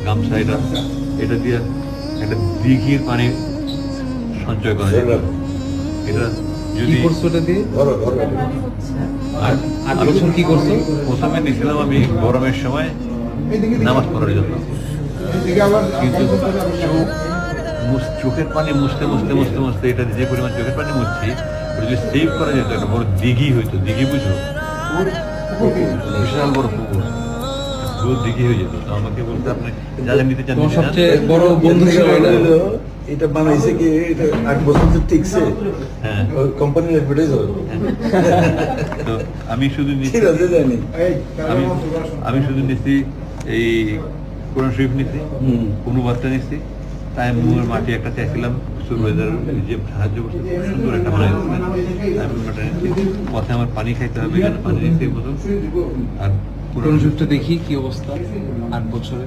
গামছা এটা দিয়ে একটা দিঘির পানি সঞ্চয় করা যায়। এটা যদি আর 8 বছর কি করছো? প্রথমে নিয়েছিলাম আমি গরমের সময় নামাজ পড়ার জন্য, কিন্তু চোখের পানি মুছতে মুছতে মুছতে মুছতে এটা যে পরিমাণ চোখের পানি মুছছি ওটা যদি সেভ করা যেত একটা বড় দিঘি হইতো, দিঘি বুঝো, বিশাল বড় পুকুর, পুরো দিঘি হয়ে যেত। তো আমাকে বলতে আপনি যাদের নিতে চান, সবচেয়ে বড় বন্ধু ছিল এটা বানাইছে কি, এটা 8 বছর তো টিকছে। হ্যাঁ, কোম্পানির অ্যাডভার্টাইজ হয়। তো আমি শুধু নিচ্ছি, আমি শুধু নিচ্ছি এই কোরআন শরীফ নিচ্ছি, অনুবাদটা নিচ্ছি, তাই মুয়ের মাটি একটা চাইছিলাম, সুরবাইদার যে সাহায্য করছে খুব সুন্দর একটা বানাই পথে আমার পানি খাইতে হবে, এখানে পানি নিচ্ছি এই মতো। আর কোরআন শরীফটা দেখি কি অবস্থা 8 বছরে।